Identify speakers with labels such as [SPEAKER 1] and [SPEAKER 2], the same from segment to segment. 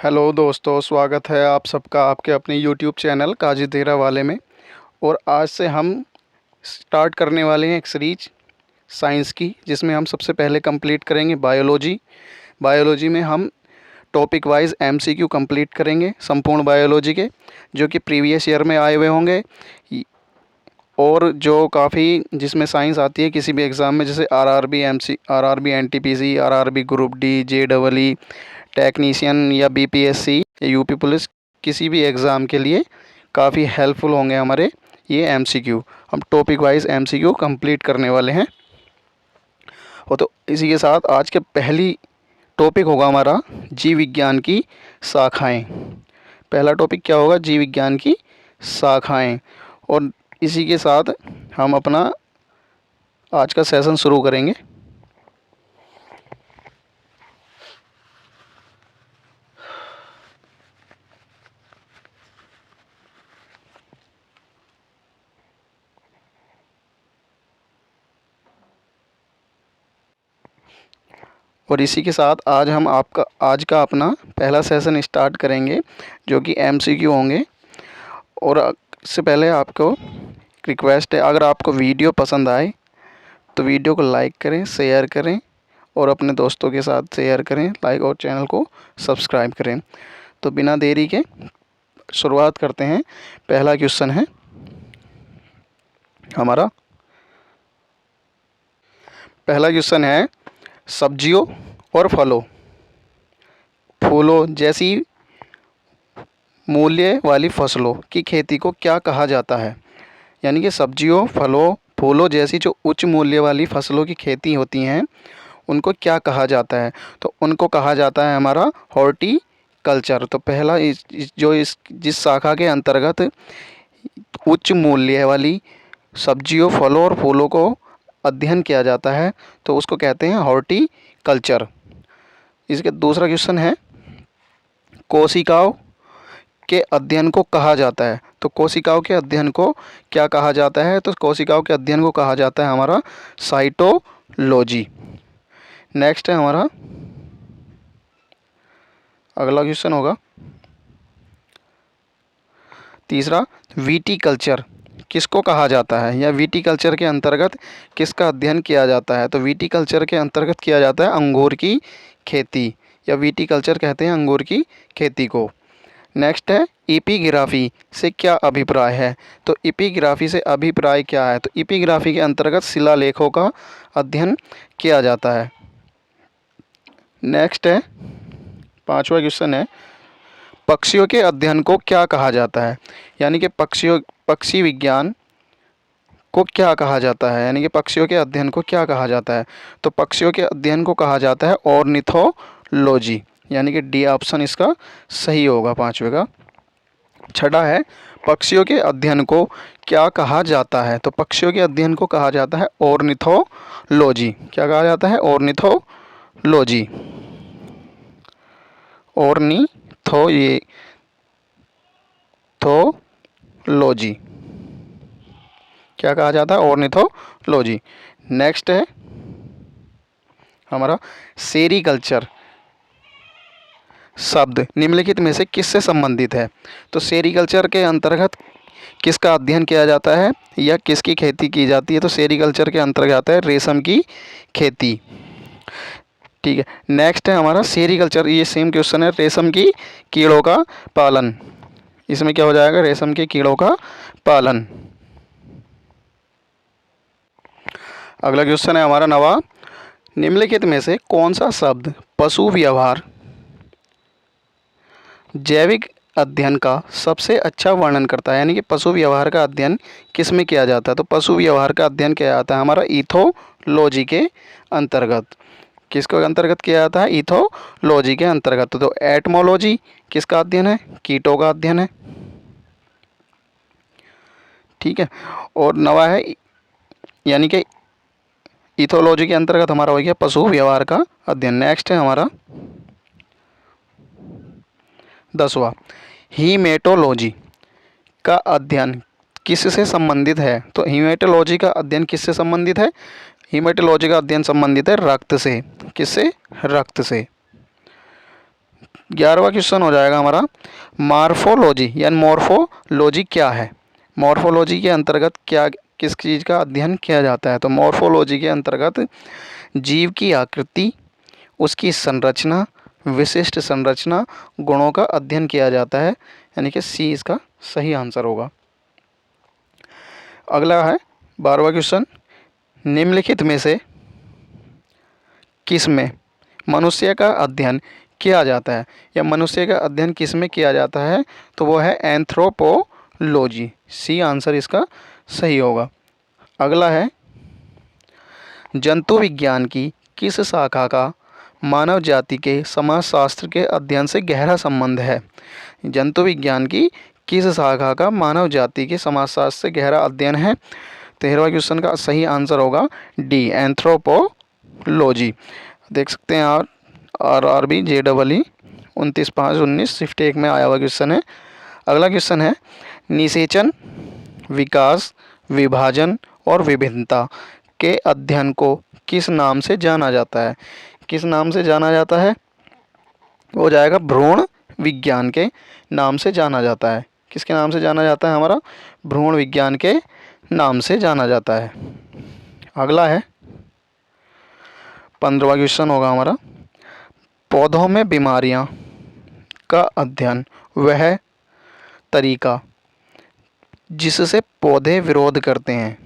[SPEAKER 1] Hello दोस्तों, स्वागत है आप सबका आपके अपने यूट्यूब चैनल काजी तेरा वाले में। और आज से हम स्टार्ट करने वाले हैं एक सीरीज साइंस की, जिसमें हम सबसे पहले कंप्लीट करेंगे बायोलॉजी। बायोलॉजी में हम टॉपिक वाइज एमसीक्यू कंप्लीट करेंगे संपूर्ण बायोलॉजी के, जो कि प्रीवियस ईयर में आए हुए होंगे। और जो काफ़ी जिसमें साइंस आती है किसी भी एग्ज़ाम में, जैसे RRB NTPC, RRB group D, JEE technician या बीपीएससी या यूपी पुलिस, किसी भी एग्ज़ाम के लिए काफ़ी हेल्पफुल होंगे हमारे ये एमसीक्यू। हम टॉपिक वाइज एमसीक्यू कंप्लीट करने वाले हैं। और तो इसी के साथ आज के पहली टॉपिक होगा हमारा जीव विज्ञान की शाखाएं। पहला टॉपिक क्या होगा? जीव विज्ञान की शाखाएं। और इसी के साथ हम अपना आज का सेशन शुरू करेंगे। और इसी के साथ आज का अपना पहला सेशन स्टार्ट करेंगे, जो कि एमसीक्यू होंगे। और इससे पहले आपको रिक्वेस्ट है, अगर आपको वीडियो पसंद आए तो वीडियो को लाइक करें, शेयर करें और अपने दोस्तों के साथ शेयर करें, लाइक और चैनल को सब्सक्राइब करें। तो बिना देरी के शुरुआत करते हैं। पहला क्वेश्चन है हमारा, पहला क्वेश्चन है सब्जियों और फूलों जैसी मूल्य वाली फसलों की खेती को क्या कहा जाता है? यानी कि सब्जियों, फूलों जैसी जो उच्च मूल्य वाली फसलों की खेती होती हैं, उनको क्या कहा जाता है? तो उनको कहा जाता है हमारा हॉर्टिकल्चर। तो पहला जिस शाखा के अंतर्गत उच्च मूल्य वाली सब्जियों, फलों और फूलों को अध्ययन किया जाता है, तो उसको कहते हैं हॉर्टिकल्चर। इसके दूसरा क्वेश्चन है कोशिकाओं के अध्ययन को कहा जाता है। तो कोशिकाओं के अध्ययन को क्या कहा जाता है? तो कोशिकाओं के अध्ययन को कहा जाता है हमारा साइटोलॉजी। नेक्स्ट है हमारा अगला क्वेश्चन होगा तीसरा, विटीकल्चर किसको कहा जाता है, या विटीकल्चर के अंतर्गत किसका अध्ययन किया जाता है? तो विटीकल्चर के अंतर्गत किया जाता है अंगूर की खेती, या विटीकल्चर कहते हैं अंगूर की खेती को। नेक्स्ट है एपिग्राफी से क्या अभिप्राय है? तो एपिग्राफी से अभिप्राय क्या है? तो एपिग्राफी के अंतर्गत शिलालेखों का अध्ययन किया जाता है। नेक्स्ट है पांचवा क्वेश्चन है पक्षियों के अध्ययन को क्या कहा जाता है? यानी कि पक्षी विज्ञान को क्या कहा जाता है? यानी कि पक्षियों के अध्ययन को क्या कहा जाता है? तो पक्षियों के अध्ययन को कहा जाता है ऑर्निथोलॉजी। यानी कि डी ऑप्शन इसका सही होगा पांचवे का। छठा है पक्षियों के अध्ययन को क्या कहा जाता है? तो पक्षियों के अध्ययन को कहा जाता है ऑर्निथोलॉजी। क्या कहा जाता है? ऑर्निथोलॉजी। ऑर्निथोलॉजी क्या कहा जाता है? ऑर्निथोलॉजी। नेक्स्ट है हमारा सेरीकल्चर शब्द निम्नलिखित में से किससे संबंधित है? तो सेरीकल्चर के अंतर्गत किसका अध्ययन किया जाता है या किसकी खेती की जाती है? तो सेरीकल्चर के अंतर्गत आता है रेशम की खेती। ठीक है, नेक्स्ट है हमारा सेरीकल्चर, ये सेम क्वेश्चन है, रेशम की कीड़ों का पालन। इसमें क्या हो जाएगा? रेशम के कीड़ों का पालन। अगला क्वेश्चन है हमारा नवा, निम्नलिखित में से कौन सा शब्द पशु व्यवहार जैविक अध्ययन का सबसे अच्छा वर्णन करता है? यानी कि पशु व्यवहार का अध्ययन किस में किया जाता है? तो पशु व्यवहार का अध्ययन किया जाता है हमारा इथोलॉजी के अंतर्गत। किसके अंतर्गत किया जाता है? इथोलॉजी के अंतर्गत। तो एटमोलॉजी किसका अध्ययन है? कीटों का अध्ययन है। ठीक है, और नवा है यानी कि इथोलॉजी के अंतर्गत हमारा हो गया पशु व्यवहार का अध्ययन। नेक्स्ट है हमारा 10वां, हीमेटोलॉजी का अध्ययन किससे संबंधित है? तो हीमेटोलॉजी का अध्ययन किससे संबंधित है? हीमेटोलॉजी का अध्ययन संबंधित है रक्त से। किससे? रक्त से। 11वां क्वेश्चन हो जाएगा हमारा मॉर्फोलॉजी यानी मॉर्फोलॉजी क्या है। मॉर्फोलॉजी के अंतर्गत क्या किस चीज़ का अध्ययन किया जाता है। तो मॉर्फोलॉजी के अंतर्गत जीव की आकृति, उसकी संरचना, विशिष्ट संरचना, गुणों का अध्ययन किया जाता है, यानी कि सी इसका सही आंसर होगा। अगला है 12वां क्वेश्चन, निम्नलिखित में से किस में मनुष्य का अध्ययन किया जाता है या मनुष्य का अध्ययन किस में किया जाता है। तो वो है एंथ्रोपोलॉजी, सी आंसर इसका सही होगा। अगला है जंतु विज्ञान की किस शाखा का मानव जाति के समाजशास्त्र के अध्ययन से गहरा संबंध है। जंतु विज्ञान की किस शाखा का मानव जाति के समाजशास्त्र से गहरा अध्ययन है। 13वां क्वेश्चन का सही आंसर होगा डी एंथ्रोपोलॉजी। देख सकते हैं आप RRB JEE 29/5/19 शिफ्ट 1 में आया हुआ क्वेश्चन है। अगला क्वेश्चन है निषेचन, विकास, विभाजन और विभिन्नता के अध्ययन को किस नाम से जाना जाता है। किस नाम से जाना जाता है, हो जाएगा भ्रूण विज्ञान के नाम से जाना जाता है। किसके नाम से जाना जाता है, हमारा भ्रूण विज्ञान के नाम से जाना जाता है। अगला है 15वां क्वेश्चन होगा हमारा पौधों में बीमारियां का अध्ययन वह तरीका जिससे पौधे विरोध करते हैं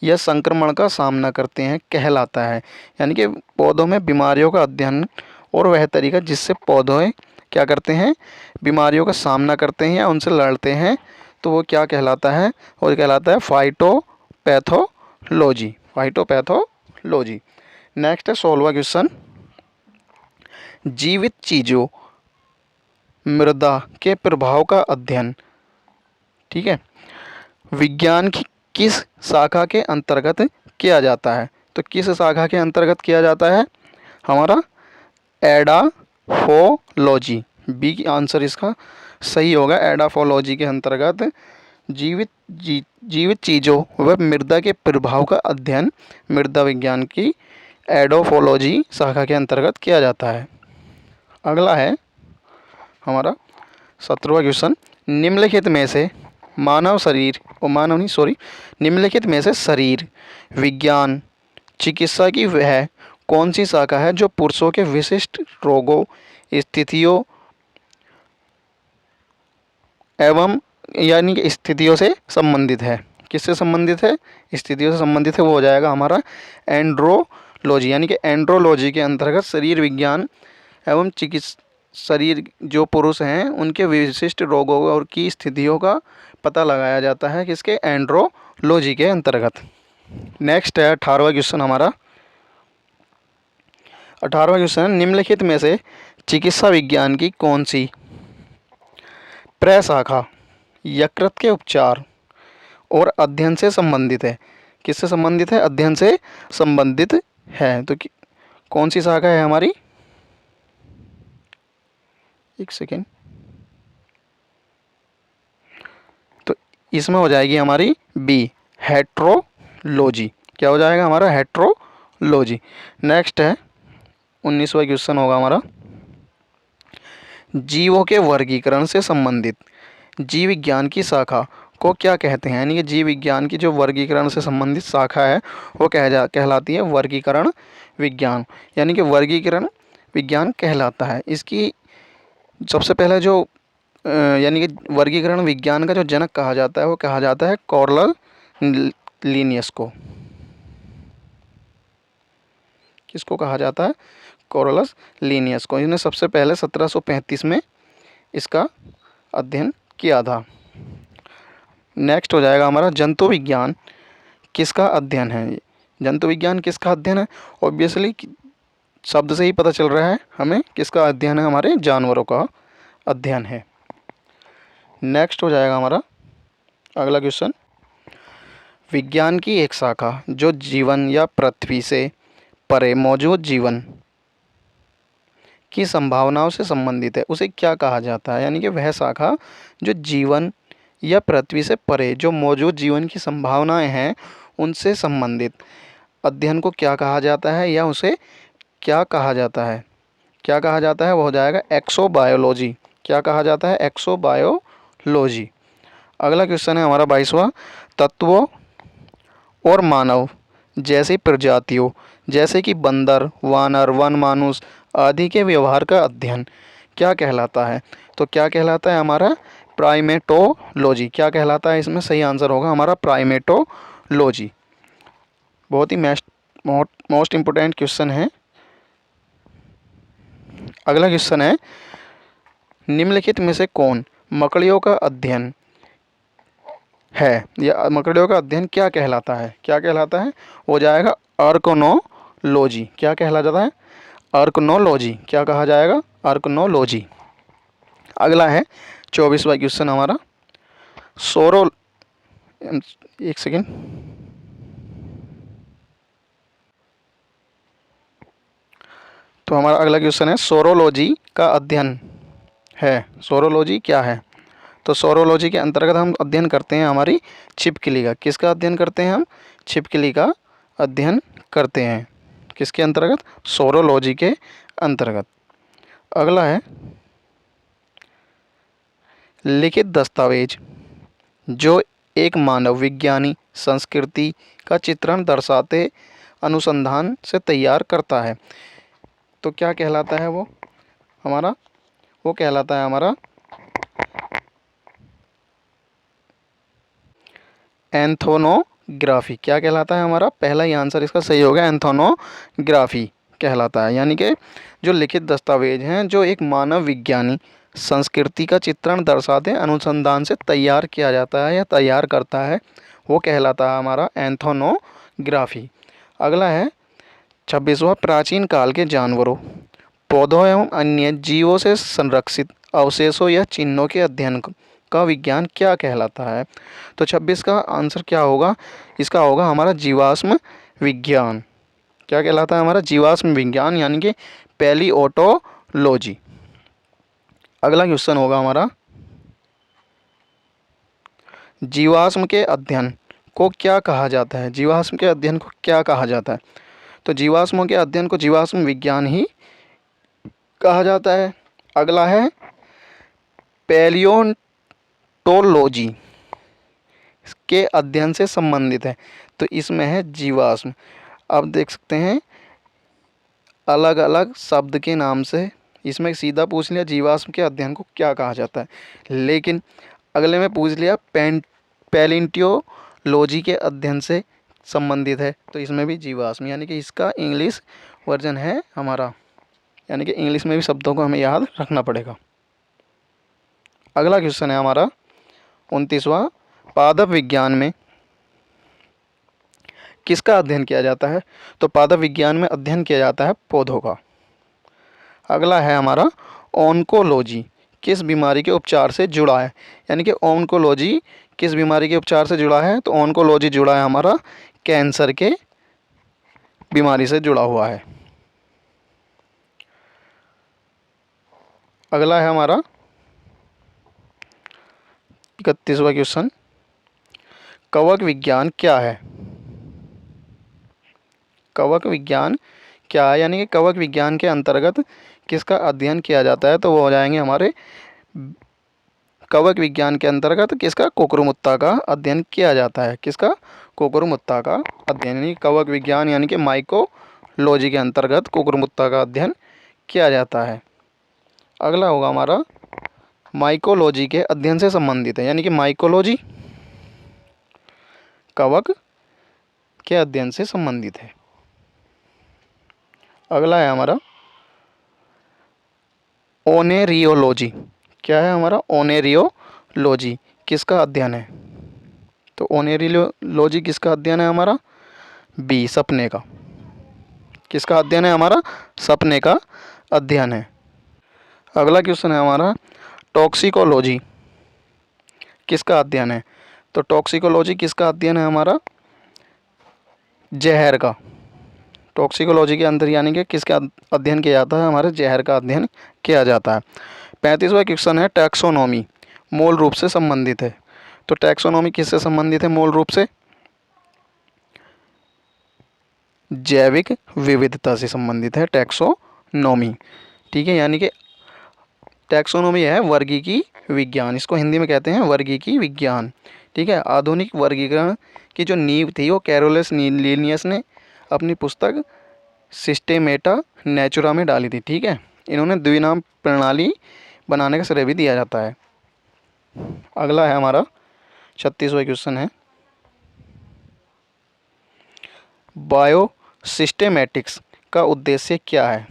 [SPEAKER 1] या संक्रमण का सामना करते हैं कहलाता है। यानी कि पौधों में बीमारियों का अध्ययन और वह तरीका जिससे पौधे क्या करते हैं, बीमारियों का सामना करते हैं या उनसे लड़ते हैं, तो वो क्या कहलाता है, और कहलाता है फाइटोपैथोलॉजी। फाइटोपैथोलॉजी। नेक्स्ट है 16वां क्वेश्चन जीवित चीज़ों मृदा के प्रभाव का अध्ययन, ठीक है, विज्ञान की किस शाखा के अंतर्गत किया जाता है। तो किस शाखा के अंतर्गत किया जाता है, हमारा एडाफोलॉजी, बी की आंसर इसका सही होगा। एडाफोलॉजी के अंतर्गत जीवित चीज़ों व मृदा के प्रभाव का अध्ययन मृदा विज्ञान की एडोफोलॉजी शाखा के अंतर्गत किया जाता है। अगला है हमारा 17वां क्वेश्चन निम्नलिखित में से निम्नलिखित में से शरीर विज्ञान चिकित्सा की वह कौन सी शाखा है जो पुरुषों के विशिष्ट रोगों, स्थितियों एवं यानी कि स्थितियों से संबंधित है। किससे संबंधित है, स्थितियों से संबंधित है। वो हो जाएगा हमारा एंड्रोलॉजी, यानी कि एंड्रोलॉजी के अंतर्गत शरीर विज्ञान एवं शरीर जो पुरुष हैं उनके विशिष्ट रोगों और की स्थितियों का पता लगाया जाता है किसके, एंड्रोलॉजी के अंतर्गत। नेक्स्ट है 18वां क्वेश्चन हमारा। 18वां क्वेश्चन निम्नलिखित में से चिकित्सा विज्ञान की कौन सी प्रशाखा यकृत के उपचार और अध्ययन से संबंधित है। किससे संबंधित है, अध्ययन से संबंधित है। तो कौन सी शाखा है हमारी, एक सेकेंड, तो इसमें हो जाएगी हमारी बी हेट्रोलॉजी। क्या हो जाएगा हमारा, हेट्रोलॉजी। नेक्स्ट है 19वां क्वेश्चन होगा हमारा जीवों के वर्गीकरण से संबंधित जीव विज्ञान की शाखा को क्या कहते हैं। यानी कि जीव विज्ञान की जो वर्गीकरण से संबंधित शाखा है वो कहलाती है वर्गीकरण विज्ञान, यानी कि वर्गीकरण विज्ञान कहलाता है। इसकी सबसे पहले जो यानी कि वर्गीकरण विज्ञान का जो जनक कहा जाता है वो कहा जाता है कार्ल लिनियस को। किसको कहा जाता है, कार्लस लिनियस को। इसने सबसे पहले 1735 में इसका अध्ययन किया था। नेक्स्ट हो जाएगा हमारा जंतु विज्ञान किसका अध्ययन है। जंतु विज्ञान किसका अध्ययन है, ऑब्वियसली शब्द से ही पता चल रहा है हमें किसका अध्ययन है, हमारे जानवरों का अध्ययन है। नेक्स्ट हो जाएगा हमारा अगला क्वेश्चन विज्ञान की एक शाखा जो जीवन या पृथ्वी से परे मौजूद जीवन की संभावनाओं से संबंधित है उसे क्या कहा जाता है। यानी कि वह शाखा जो जीवन या पृथ्वी से परे जो मौजूद जीवन की संभावनाएं हैं उनसे संबंधित अध्ययन को क्या कहा जाता है या उसे क्या कहा जाता है, क्या कहा जाता है, वो हो जाएगा एक्सोबायोलॉजी। क्या कहा जाता है, एक्सोबायोलॉजी। अगला क्वेश्चन है हमारा 22वां, तत्वों और मानव जैसी प्रजातियों जैसे कि बंदर, वानर, वन मानुस आदि के व्यवहार का अध्ययन क्या कहलाता है। तो क्या कहलाता है हमारा, प्राइमेटोलॉजी। क्या कहलाता है, इसमें सही आंसर होगा हमारा प्राइमेटोलॉजी। बहुत ही मोस्ट इम्पोर्टेंट क्वेश्चन है। अगला क्वेश्चन है, निम्नलिखित में से कौन मकड़ियों का अध्ययन है, या मकड़ियों का अध्ययन क्या कहलाता है, क्या कहलाता है, हो जाएगा आर्कनोलॉजी। क्या कहला जाता है, आर्कनोलॉजी। क्या कहा जाएगा, आर्कनोलॉजी। अगला है 24वां क्वेश्चन हमारा, सोरो, एक सेकेंड, तो हमारा अगला क्वेश्चन है, सोरोलॉजी का अध्ययन है। सोरोलॉजी क्या है, तो सोरोलॉजी के अंतर्गत हम अध्ययन करते हैं हमारी छिपकली का। किसका अध्ययन करते हैं हम, छिपकली का अध्ययन करते हैं। किसके अंतर्गत, सोरोलॉजी के अंतर्गत। अगला है, लिखित दस्तावेज जो एक मानव विज्ञानी संस्कृति का चित्रण दर्शाते अनुसंधान से तैयार करता है, तो क्या कहलाता है वो हमारा, वो कहलाता है हमारा एंथोनोग्राफी। क्या कहलाता है हमारा, पहला ही आंसर इसका सही होगा, एंथोनोग्राफी कहलाता है। यानी कि जो लिखित दस्तावेज हैं जो एक मानव विज्ञानी संस्कृति का चित्रण दर्शाते अनुसंधान से तैयार किया जाता है या तैयार करता है, वो कहलाता है हमारा एंथोनोग्राफी। अगला है 26वां, प्राचीन काल के जानवरों, पौधों एवं अन्य जीवों से संरक्षित अवशेषों या चिन्हों के अध्ययन का विज्ञान क्या कहलाता है। तो 26 का आंसर क्या होगा, इसका होगा हमारा जीवाश्म विज्ञान। क्या कहलाता है हमारा, जीवाश्म विज्ञान, यानी कि पैलियोटोलॉजी। अगला क्वेश्चन होगा हमारा, जीवाश्म के अध्ययन को क्या कहा जाता है, जीवाश्म के अध्ययन को क्या कहा जाता है। तो जीवाश्मों के अध्ययन को जीवाश्म विज्ञान ही कहा जाता है। अगला है पैलियोटोलॉजी, के अध्ययन से संबंधित है, तो इसमें है जीवाश्म। अब देख सकते हैं अलग अलग शब्द के नाम से, इसमें सीधा पूछ लिया जीवाश्म के अध्ययन को क्या कहा जाता है, लेकिन अगले में पूछ लिया पैलियोटोलॉजी के अध्ययन से संबंधित है, तो इसमें भी जीवाश्म, यानी कि इसका इंग्लिश वर्जन है हमारा, यानी कि इंग्लिश में भी शब्दों को हमें याद रखना पड़ेगा। अगला क्वेश्चन है हमारा 29वां, पादप विज्ञान में किसका अध्ययन किया जाता है। तो पादप विज्ञान में अध्ययन किया जाता है पौधों का। अगला है हमारा ऑन्कोलॉजी, किस बीमारी के उपचार से जुड़ा है, यानी कि ऑन्कोलॉजी किस बीमारी के उपचार से जुड़ा है। तो ऑन्कोलॉजी जुड़ा है हमारा कैंसर के बीमारी से जुड़ा हुआ है। अगला है हमारा 31वां क्वेश्चन, कवक विज्ञान क्या है। कवक विज्ञान क्या है, यानी कि कवक विज्ञान के अंतर्गत किसका अध्ययन किया जाता है, तो वो हो जाएंगे हमारे कवक विज्ञान के अंतर्गत किसका, कुकुरमुत्ता का अध्ययन किया जाता है। किसका, कुकुरमुत्ता का अध्ययन, यानी कवक विज्ञान यानी कि माइकोलॉजी के अंतर्गत कुकुरमुत्ता का अध्ययन किया जाता है। अगला होगा हमारा माइकोलॉजी के अध्ययन से संबंधित है, यानी कि माइकोलॉजी कवक के अध्ययन से संबंधित है। अगला है हमारा ओनेरियोलॉजी। क्या है हमारा, ओनेरियोलॉजी किसका अध्ययन है। तो ओनेरियोलॉजी किसका अध्ययन है हमारा, बी, सपने का। किसका अध्ययन है हमारा, सपने का अध्ययन है। अगला क्वेश्चन है हमारा टॉक्सिकोलॉजी किसका अध्ययन है। तो टॉक्सिकोलॉजी किसका अध्ययन है हमारा, जहर का। टॉक्सिकोलॉजी के अंदर यानी कि किसका अध्ययन किया जाता है, हमारे जहर का अध्ययन किया जाता है। 35वां क्वेश्चन है टैक्सोनॉमी मूल रूप से संबंधित है। तो टैक्सोनॉमी किससे संबंधित है, मूल रूप से जैविक विविधता से संबंधित है टैक्सोनॉमी। ठीक है, यानी कि टैक्सोनॉमी है वर्गीकी विज्ञान, इसको हिंदी में कहते हैं वर्गीकी विज्ञान। ठीक है, आधुनिक वर्गीकरण की जो नींव थी वो कैरोलस लिनियस ने अपनी पुस्तक सिस्टेमेटा नेचुरा में डाली थी। ठीक है, इन्होंने द्विनाम प्रणाली बनाने का श्रेय भी दिया जाता है। अगला है हमारा 36वां क्वेश्चन है, बायो सिस्टेमेटिक्स का उद्देश्य क्या है।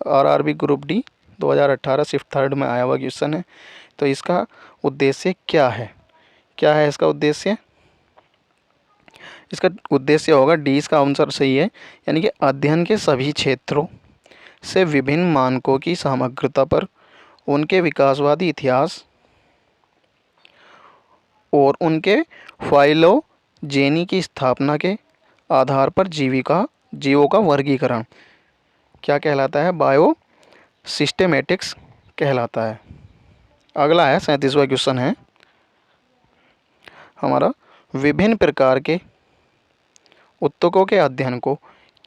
[SPEAKER 1] RRB group D 2018 shift third में आया हुआ क्वेश्चन है। तो इसका उद्देश्य क्या है, क्या है इसका उद्देश्य? इसका उद्देश्य होगा डी, इसका आंसर सही है, यानी कि अध्ययन के सभी क्षेत्रों से विभिन्न मानकों की समग्रता पर उनके विकासवादी इतिहास और उनके फाइलोजेनी की स्थापना के आधार पर जीवों का वर्गीकरण क्या कहलाता है? बायो सिस्टेमेटिक्स कहलाता है। अगला है 37वां क्वेश्चन है हमारा, विभिन्न प्रकार के ऊतकों के अध्ययन को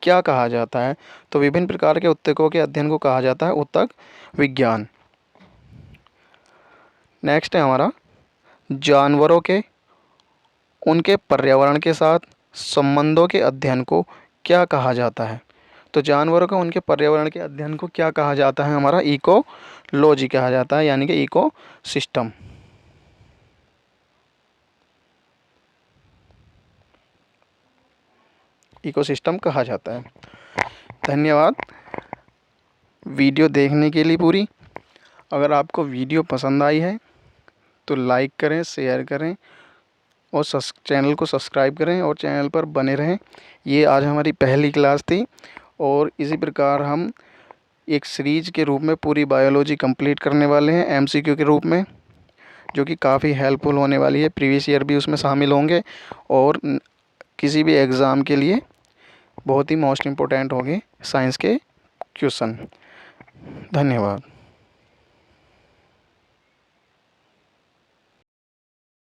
[SPEAKER 1] क्या कहा जाता है? तो विभिन्न प्रकार के ऊतकों के अध्ययन को कहा जाता है ऊतक विज्ञान। नेक्स्ट है हमारा, जानवरों के उनके पर्यावरण के साथ संबंधों के अध्ययन को क्या कहा जाता है? तो जानवरों का उनके पर्यावरण के अध्ययन को क्या कहा जाता है? हमारा इकोलॉजी कहा जाता है, यानी कि इको सिस्टम। इकोसिस्टम कहा जाता है। धन्यवाद वीडियो देखने के लिए पूरी। अगर आपको वीडियो पसंद आई है तो लाइक करें, शेयर करें और चैनल को सब्सक्राइब करें और चैनल पर बने रहें। ये आज हमारी पहली क्लास थी और इसी प्रकार हम एक सीरीज के रूप में पूरी बायोलॉजी कंप्लीट करने वाले हैं एमसीक्यू के रूप में, जो कि काफ़ी हेल्पफुल होने वाली है। प्रीवियस ईयर भी उसमें शामिल होंगे और किसी भी एग्ज़ाम के लिए बहुत ही मोस्ट इम्पोर्टेंट होंगे साइंस के क्वेश्चन। धन्यवाद।